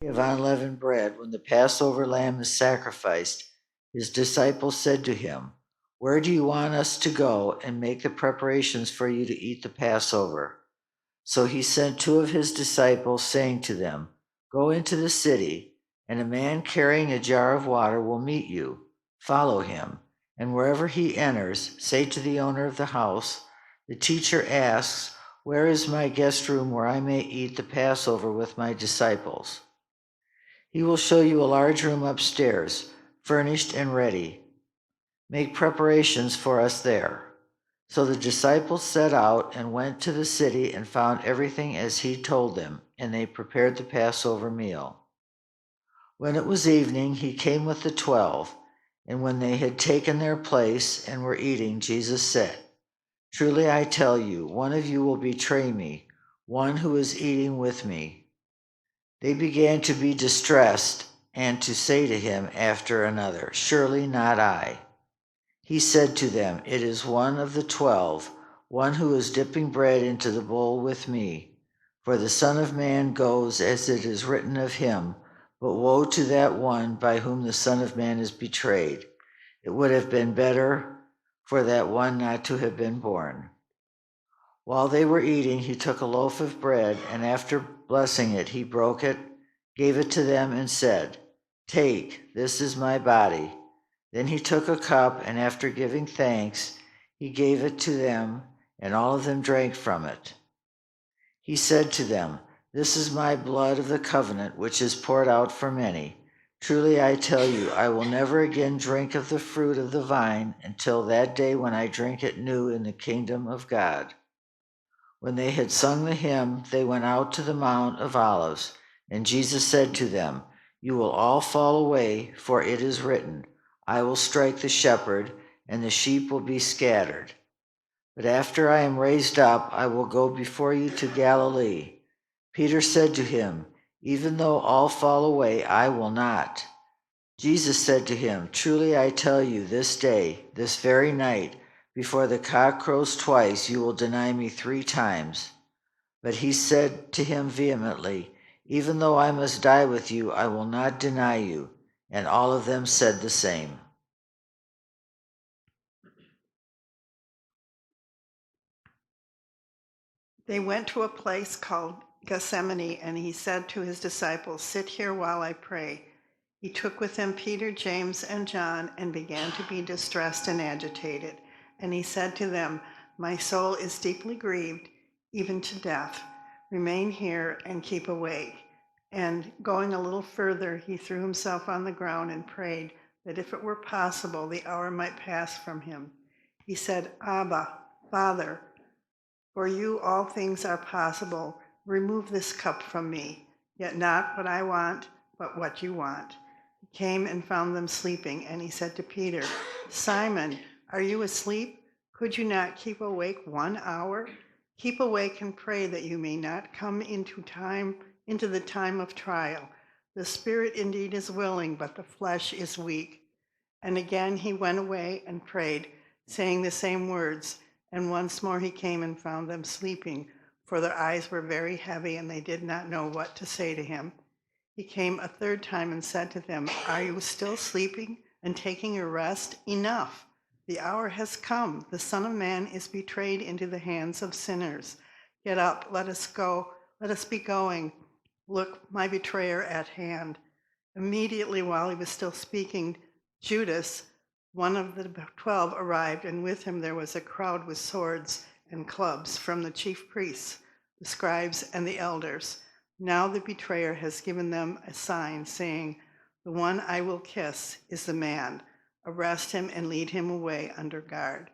Of unleavened bread, when the Passover lamb is sacrificed, his disciples said to him, "Where do you want us to go and make the preparations for you to eat the Passover?" So he sent two of his disciples, saying to them, "Go into the city, and a man carrying a jar of water will meet you. Follow him, and wherever he enters, say to the owner of the house, 'The teacher asks, where is my guest room where I may eat the Passover with my disciples?' He will show you a large room upstairs, furnished and ready. Make preparations for us there." So the disciples set out and went to the city and found everything as he told them, and they prepared the Passover meal. When it was evening, he came with the 12, and when they had taken their place and were eating, Jesus said, "Truly I tell you, one of you will betray me, one who is eating with me." They began to be distressed and to say to him after another, "Surely not I." He said to them, "It is one of the 12, one who is dipping bread into the bowl with me. For the Son of Man goes as it is written of him, but woe to that one by whom the Son of Man is betrayed. It would have been better for that one not to have been born." While they were eating, he took a loaf of bread, and after blessing it, he broke it, gave it to them, and said, "Take, this is my body." Then he took a cup, and after giving thanks, he gave it to them, and all of them drank from it. He said to them, "This is my blood of the covenant, which is poured out for many. Truly I tell you, I will never again drink of the fruit of the vine until that day when I drink it new in the kingdom of God." When they had sung the hymn, they went out to the Mount of Olives, and Jesus said to them, "You will all fall away, for it is written, 'I will strike the shepherd, and the sheep will be scattered.' But after I am raised up, I will go before you to Galilee." Peter said to him, "Even though all fall away, I will not." Jesus said to him, "Truly I tell you, this day, this very night, before the cock crows twice, you will deny me 3 times." But he said to him vehemently, "Even though I must die with you, I will not deny you." And all of them said the same. They went to a place called Gethsemane, and he said to his disciples, "Sit here while I pray." He took with him Peter, James, and John, and began to be distressed and agitated. And he said to them, "My soul is deeply grieved, even to death. Remain here and keep awake." And going a little further, he threw himself on the ground and prayed that if it were possible, the hour might pass from him. He said, "Abba, Father, for you all things are possible. Remove this cup from me, yet not what I want, but what you want." He came and found them sleeping, and he said to Peter, "Simon, are you asleep? Could you not keep awake 1 hour? Keep awake and pray that you may not come into the time of trial. The spirit indeed is willing, but the flesh is weak." And again he went away and prayed, saying the same words. And once more he came and found them sleeping, for their eyes were very heavy, and they did not know what to say to him. He came a third time and said to them, "Are you still sleeping and taking your rest? Enough! The hour has come. The Son of Man is betrayed into the hands of sinners. Get up, let us go. Let us be going. Look, my betrayer at hand." Immediately while he was still speaking, Judas, one of the 12, arrived, and with him there was a crowd with swords and clubs from the chief priests, the scribes, and the elders. Now the betrayer has given them a sign, saying, "The one I will kiss is the man. Arrest him and lead him away under guard."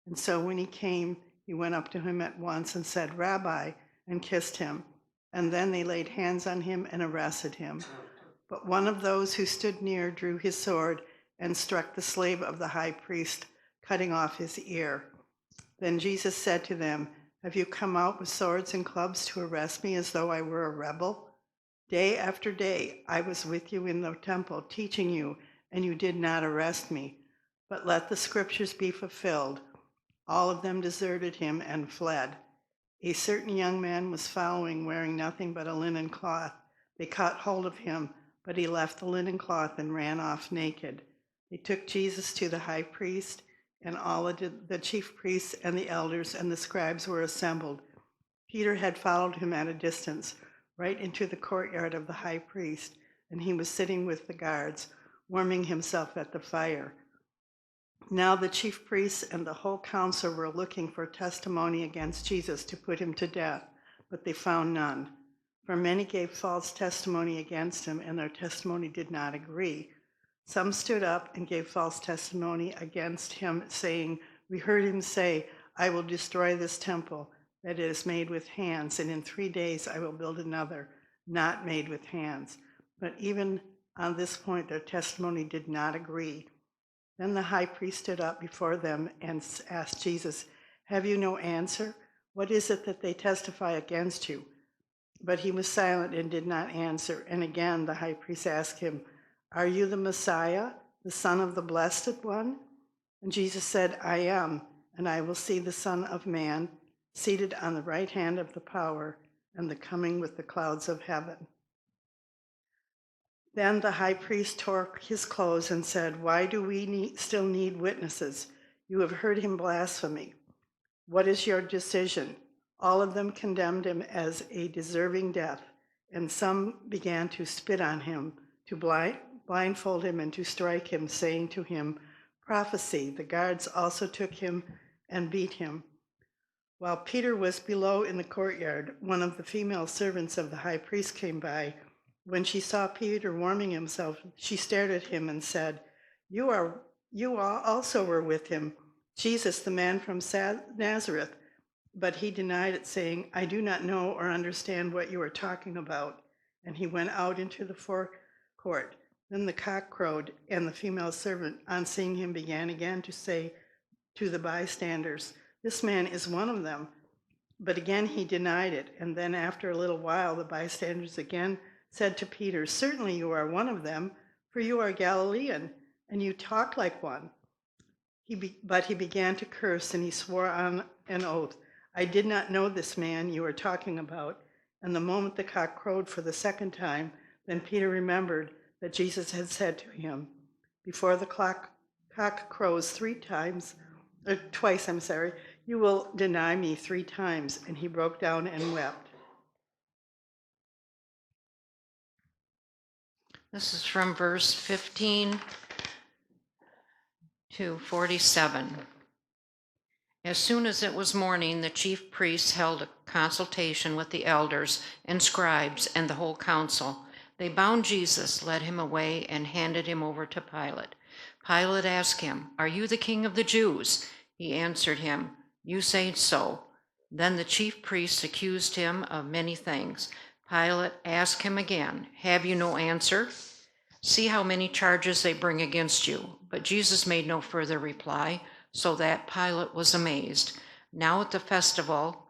And so when he came, he went up to him at once and said, "Rabbi," and kissed him. And then they laid hands on him and arrested him. But one of those who stood near drew his sword and struck the slave of the high priest, cutting off his ear. Then Jesus said to them, "Have you come out with swords and clubs to arrest me as though I were a rebel? Day after day I was with you in the temple teaching you, and you did not arrest me. But let the scriptures be fulfilled." All of them deserted him and fled. A certain young man was following, wearing nothing but a linen cloth, They caught hold of him, but he left the linen cloth and ran off naked. They took Jesus to the high priest, and all the chief priests and the elders and the scribes were assembled. Peter had followed him at a distance, right into the courtyard of the high priest, and he was sitting with the guards, warming himself at the fire. Now the chief priests and the whole council were looking for testimony against Jesus to put him to death, but they found none. For many gave false testimony against him, and their testimony did not agree. Some stood up and gave false testimony against him, saying, "We heard him say, 'I will destroy this temple that is made with hands, and in 3 days I will build another, not made with hands.' But even on this point, their testimony did not agree. Then the high priest stood up before them and asked Jesus, 'Have you no answer? What is it that they testify against you?' But he was silent and did not answer. And again the high priest asked him, 'Are you the Messiah, the Son of the Blessed One?' And Jesus said, 'I am, and I will see the Son of Man seated on the right hand of the power and the coming with the clouds of heaven.' Then the high priest tore his clothes and said, 'Why do we still need witnesses? You have heard him blasphemy. What is your decision?' All of them condemned him as a deserving death, and some began to spit on him, to blindfold him, and to strike him, saying to him, 'Prophesy.' The guards also took him and beat him. While Peter was below in the courtyard, one of the female servants of the high priest came by. When she saw Peter warming himself, she stared at him and said, You also were with him, Jesus, the man from Nazareth.' But he denied it, saying, 'I do not know or understand what you are talking about.' And he went out into the forecourt. Then the cock crowed, and the female servant, on seeing him, began again to say to the bystanders, 'This man is one of them.' But again he denied it. And then after a little while, the bystanders again said to Peter, 'Certainly you are one of them, for you are Galilean, and you talk like one.' But he began to curse, and he swore on an oath, 'I did not know this man you are talking about.' And the moment the cock crowed for the second time, then Peter remembered that Jesus had said to him, 'Before the cock crows twice, you will deny me 3 times.' And he broke down and wept." This is from verse 15 to 47. As soon as it was morning, the chief priests held a consultation with the elders and scribes and the whole council. They bound Jesus, led him away, and handed him over to Pilate. Pilate asked him, "Are you the king of the Jews?" He answered him, "You say so." Then the chief priests accused him of many things. Pilate asked him again, "Have you no answer? See how many charges they bring against you." But Jesus made no further reply, so that Pilate was amazed. Now at the festival,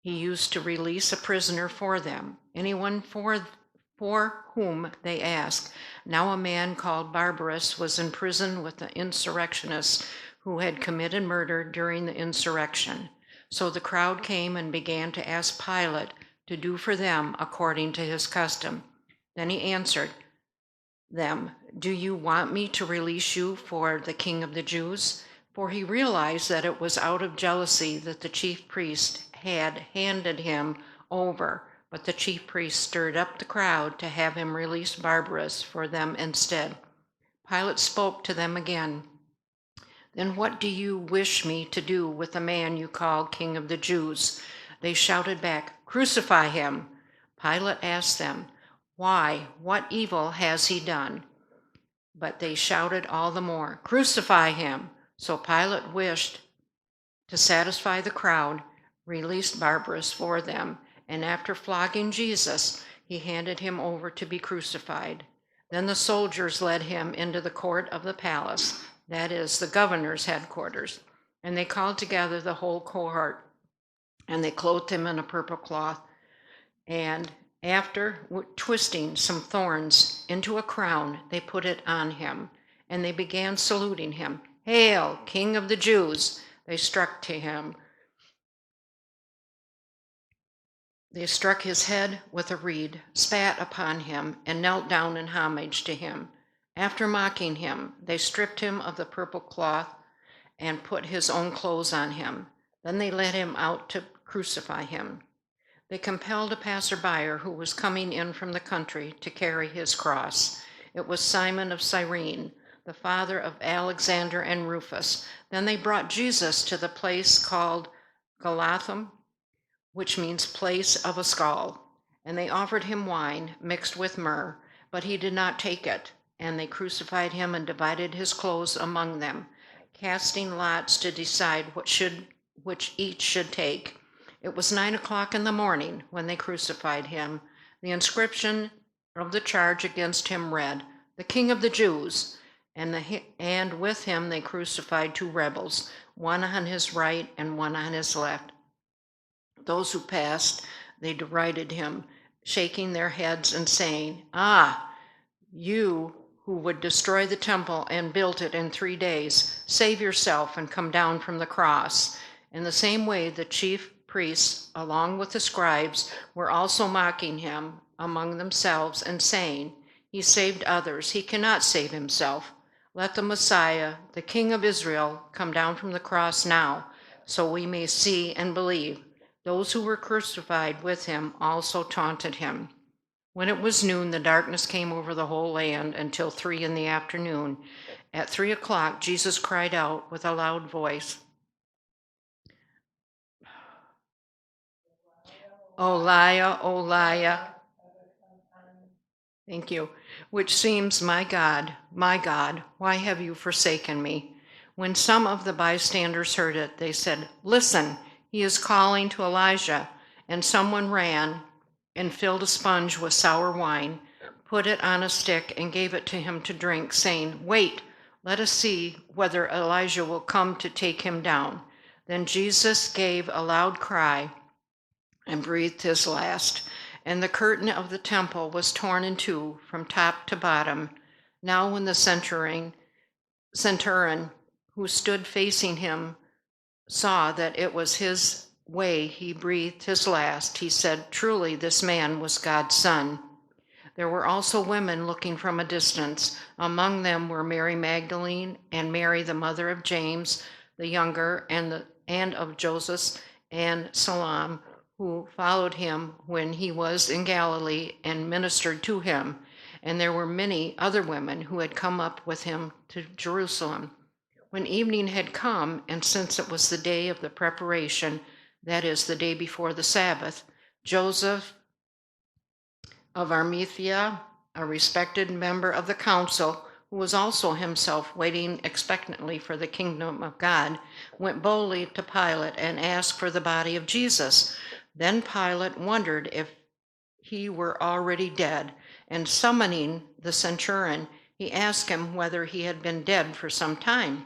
he used to release a prisoner for them, anyone for whom they asked. Now a man called Barabbas was in prison with the insurrectionists who had committed murder during the insurrection. So the crowd came and began to ask Pilate to do for them according to his custom. Then he answered them, "Do you want me to release you for the king of the Jews?" For he realized that it was out of jealousy that the chief priest had handed him over. But the chief priest stirred up the crowd to have him release Barabbas for them instead. Pilate spoke to them again. "Then what do you wish me to do with the man you call King of the Jews?" They shouted back, "Crucify him." Pilate asked them, "Why? What evil has he done?" But they shouted all the more, "Crucify him." So Pilate wished to satisfy the crowd, released Barabbas for them, and after flogging Jesus, he handed him over to be crucified. Then the soldiers led him into the court of the palace, that is, the governor's headquarters, and they called together the whole cohort, and they clothed him in a purple cloth, and after twisting some thorns into a crown, they put it on him, and they began saluting him. "Hail, King of the Jews!" They struck to him They struck his head with a reed, spat upon him, and knelt down in homage to him. After mocking him, they stripped him of the purple cloth and put his own clothes on him. Then they led him out to crucify him. They compelled a passerby who was coming in from the country to carry his cross. It was Simon of Cyrene, the father of Alexander and Rufus. Then they brought Jesus to the place called Galatham, which means place of a skull. And they offered him wine mixed with myrrh, but he did not take it. And they crucified him and divided his clothes among them, casting lots to decide which each should take. It was 9 o'clock in the morning when they crucified him. The inscription of the charge against him read, "The King of the Jews," and with him they crucified two rebels, one on his right and one on his left. Those who passed, they derided him, shaking their heads and saying, "Ah, you who would destroy the temple and build it in 3 days, save yourself and come down from the cross." In the same way, the chief priests, along with the scribes, were also mocking him among themselves and saying, "He saved others. He cannot save himself. Let the Messiah, the King of Israel, come down from the cross now, so we may see and believe." Those who were crucified with him also taunted him. When it was noon, the darkness came over the whole land until 3 p.m. At 3 o'clock, Jesus cried out with a loud voice, "Oliah, Oliah," thank you, which seems, my God, why have you forsaken me?" When some of the bystanders heard it, they said, "Listen, he is calling to Elijah." And someone ran and filled a sponge with sour wine, put it on a stick, and gave it to him to drink, saying, "Wait, let us see whether Elijah will come to take him down." Then Jesus gave a loud cry and breathed his last, and the curtain of the temple was torn in two from top to bottom. Now when the centurion who stood facing him saw that it was his way he breathed his last, he said, "Truly this man was God's son." There were also women looking from a distance. Among them were Mary Magdalene and Mary, the mother of James the younger, and of Joseph and Salome, who followed him when he was in Galilee and ministered to him. And there were many other women who had come up with him to Jerusalem. When evening had come, and since it was the day of the preparation, that is, the day before the Sabbath, Joseph of Arimathea, a respected member of the council, who was also himself waiting expectantly for the kingdom of God, went boldly to Pilate and asked for the body of Jesus. Then Pilate wondered if he were already dead, and summoning the centurion, he asked him whether he had been dead for some time.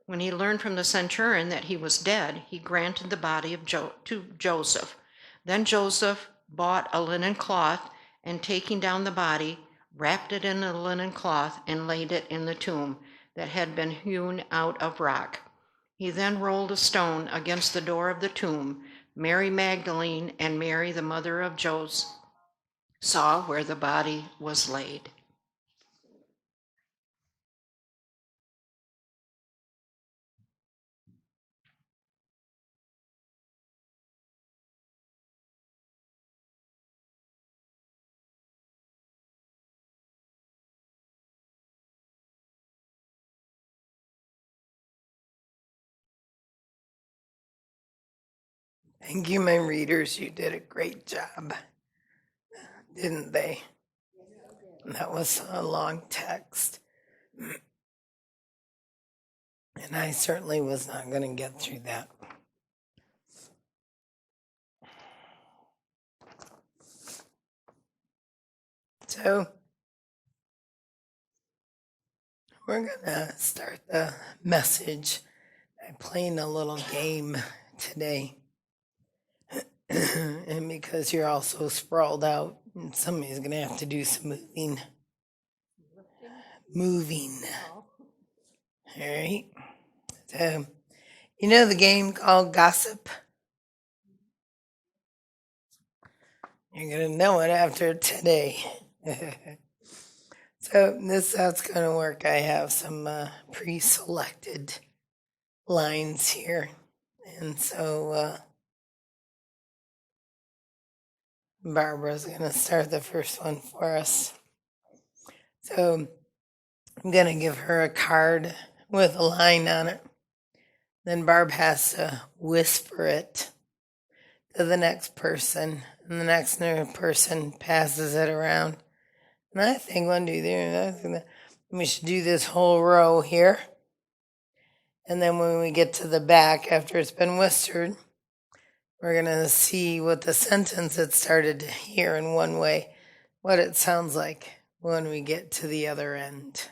When he learned from the centurion that he was dead, he granted the body to Joseph. Then Joseph bought a linen cloth, and taking down the body, wrapped it in a linen cloth and laid it in the tomb that had been hewn out of rock. He then rolled a stone against the door of the tomb. Mary Magdalene and Mary, the mother of Joseph, saw where the body was laid. Thank you, my readers. You did a great job, didn't they? That was a long text. And I certainly was not going to get through that. So, we're going to start the message by playing a little game today. And because you're all so sprawled out, somebody's going to have to do some moving. All right. So, you know the game called Gossip? You're going to know it after today. So this that's going to work. I have some pre-selected lines here. And so Barbara's going to start the first one for us. So I'm going to give her a card with a line on it. Then Barb has to whisper it to the next person. And the next person passes it around. And I think we should do this whole row here. And then when we get to the back, after it's been whispered, we're going to see what the sentence it started to hear in one way, what it sounds like when we get to the other end.